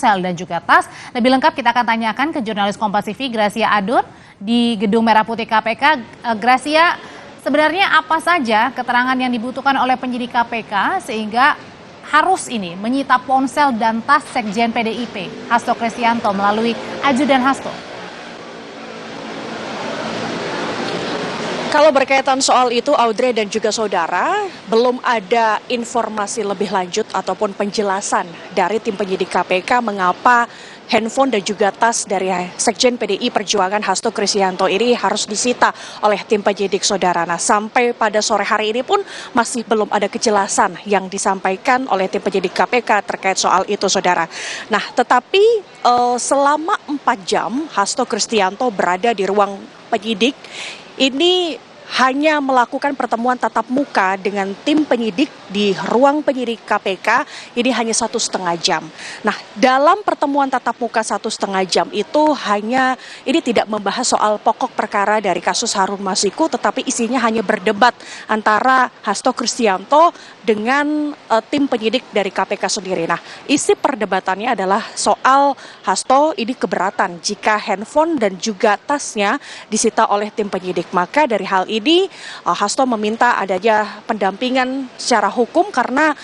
ponsel dan juga tas. Lebih lengkap kita akan tanyakan ke jurnalis Kompas TV Gracia Adur di Gedung Merah Putih KPK. Gracia, sebenarnya apa saja keterangan yang dibutuhkan oleh penyidik KPK sehingga harus ini menyita ponsel dan tas Sekjen PDIP Hasto Kristianto melalui ajudan Hasto? Kalau berkaitan soal itu, Audrey dan juga saudara, belum ada informasi lebih lanjut ataupun penjelasan dari tim penyidik KPK mengapa handphone dan juga tas dari Sekjen PDI Perjuangan Hasto Kristianto ini harus disita oleh tim penyidik saudara. Nah, sampai pada sore hari ini pun masih belum ada kejelasan yang disampaikan oleh tim penyidik KPK terkait soal itu, saudara. Nah, tetapi selama 4 jam Hasto Kristianto berada di ruang penyidik, ini hanya melakukan pertemuan tatap muka dengan tim penyidik di ruang penyidik KPK ini hanya 1,5 jam. Nah, dalam pertemuan tatap muka 1,5 jam itu hanya ini tidak membahas soal pokok perkara dari kasus Harun Masiku, tetapi isinya hanya berdebat antara Hasto Kristianto dengan tim penyidik dari KPK sendiri. Nah, isi perdebatannya adalah soal Hasto ini keberatan jika handphone dan juga tasnya disita oleh tim penyidik. Maka dari hal ini Hasto meminta adanya pendampingan secara hukum karena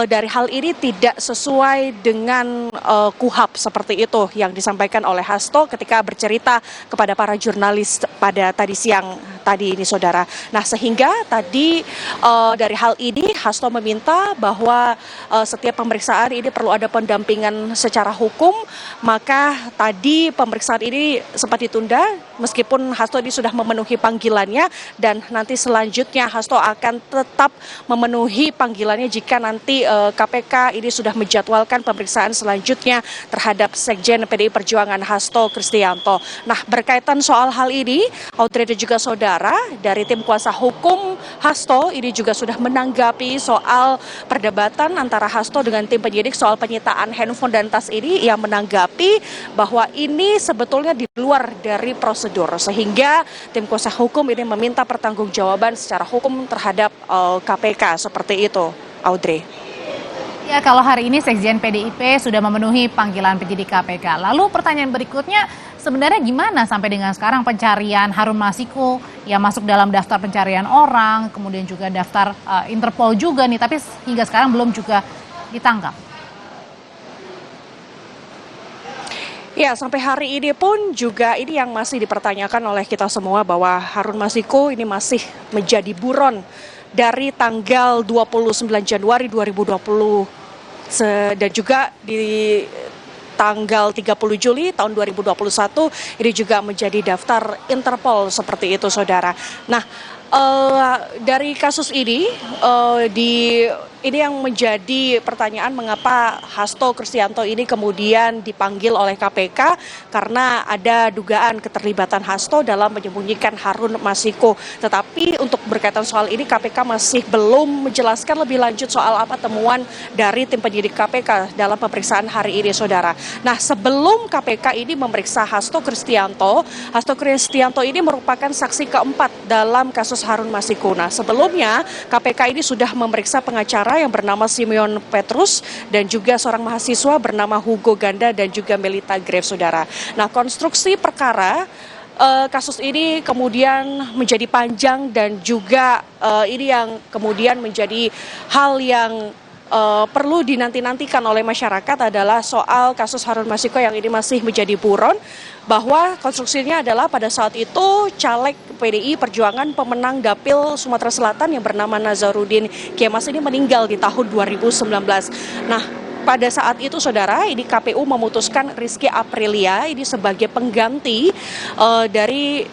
dari hal ini tidak sesuai dengan KUHAP seperti itu yang disampaikan oleh Hasto ketika bercerita kepada para jurnalis pada tadi siang tadi ini, saudara. Nah, sehingga tadi dari hal ini Hasto meminta bahwa setiap pemeriksaan ini perlu ada pendampingan secara hukum, maka tadi pemeriksaan ini sempat ditunda meskipun Hasto ini sudah memenuhi panggilannya, dan nanti selanjutnya Hasto akan tetap memenuhi panggilannya jika nanti KPK ini sudah menjadwalkan pemeriksaan selanjutnya terhadap Sekjen PDI Perjuangan Hasto Kristianto. Nah, berkaitan soal hal ini, Audrey dan juga saudara, dari tim kuasa hukum Hasto ini juga sudah menanggapi soal perdebatan antara Hasto dengan tim penyidik soal penyitaan handphone dan tas ini. Ia menanggapi bahwa ini sebetulnya di luar dari prosedur, sehingga tim kuasa hukum ini meminta pertanggungjawaban secara hukum terhadap KPK seperti itu, Audrey. Ya, kalau hari ini Sekjen PDIP sudah memenuhi panggilan penyidik KPK. Lalu pertanyaan berikutnya, sebenarnya gimana sampai dengan sekarang pencarian Harun Masiku yang masuk dalam daftar pencarian orang, kemudian juga daftar Interpol juga nih, tapi hingga sekarang belum juga ditangkap. Ya, sampai hari ini pun juga ini yang masih dipertanyakan oleh kita semua bahwa Harun Masiku ini masih menjadi buron dari tanggal 29 Januari 2020 dan juga di tanggal 30 Juli tahun 2021 ini juga menjadi daftar Interpol seperti itu, saudara. Nah, dari kasus ini ini yang menjadi pertanyaan mengapa Hasto Kristianto ini kemudian dipanggil oleh KPK, karena ada dugaan keterlibatan Hasto dalam menyembunyikan Harun Masiku. Tetapi untuk berkaitan soal ini KPK masih belum menjelaskan lebih lanjut soal apa temuan dari tim penyidik KPK dalam pemeriksaan hari ini, saudara. Nah, sebelum KPK ini memeriksa Hasto Kristianto ini merupakan saksi keempat dalam kasus Harun Masiku. Nah, sebelumnya KPK ini sudah memeriksa pengacara yang bernama Simeon Petrus dan juga seorang mahasiswa bernama Hugo Ganda dan juga Melita Graves, saudara. Nah, konstruksi perkara kasus ini kemudian menjadi panjang dan juga ini yang kemudian menjadi hal yang perlu dinanti-nantikan oleh masyarakat adalah soal kasus Harun Masiku yang ini masih menjadi buron, bahwa konstruksinya adalah pada saat itu caleg PDI Perjuangan pemenang Dapil Sumatera Selatan yang bernama Nazarudin Kemas ini meninggal di tahun 2019. Nah, pada saat itu, saudara, ini KPU memutuskan Rizky Aprilia ini sebagai pengganti dari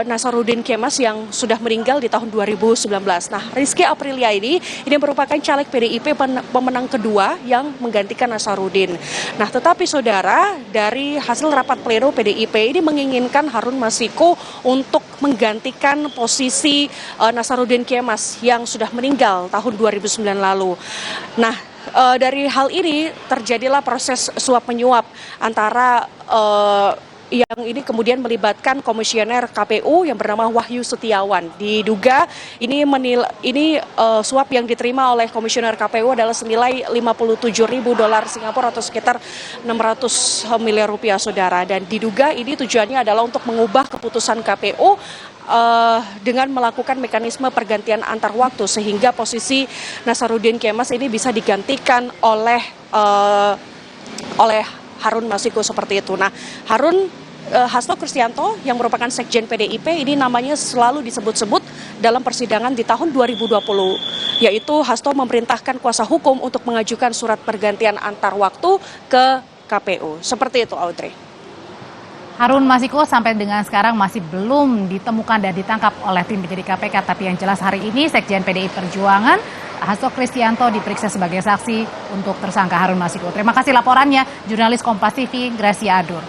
Nazarudin Kemas yang sudah meninggal di tahun 2019. Nah, Rizky Aprilia ini merupakan caleg PDIP pemenang kedua yang menggantikan Nazarudin. Nah, tetapi saudara, dari hasil rapat pleno PDIP ini menginginkan Harun Masiku untuk menggantikan posisi Nazarudin Kemas yang sudah meninggal tahun 2009 lalu. Nah, dari hal ini terjadilah proses suap menyuap antara yang ini kemudian melibatkan komisioner KPU yang bernama Wahyu Setiawan. Diduga ini suap yang diterima oleh komisioner KPU adalah senilai 57.000 dolar Singapura atau sekitar 600 miliar rupiah, saudara. Dan diduga ini tujuannya adalah untuk mengubah keputusan KPU dengan melakukan mekanisme pergantian antar waktu sehingga posisi Nasaruddin Kemas ini bisa digantikan oleh Harun Masiku seperti itu. Nah, Hasto Kristianto yang merupakan Sekjen PDIP ini namanya selalu disebut-sebut dalam persidangan di tahun 2020, yaitu Hasto memerintahkan kuasa hukum untuk mengajukan surat pergantian antar waktu ke KPU. Seperti itu, Audrey. Harun Masiku sampai dengan sekarang masih belum ditemukan dan ditangkap oleh tim penyidik KPK. Tapi yang jelas hari ini Sekjen PDI Perjuangan Hasto Kristianto diperiksa sebagai saksi untuk tersangka Harun Masiku. Terima kasih laporannya, jurnalis Kompas TV Gracia Adur.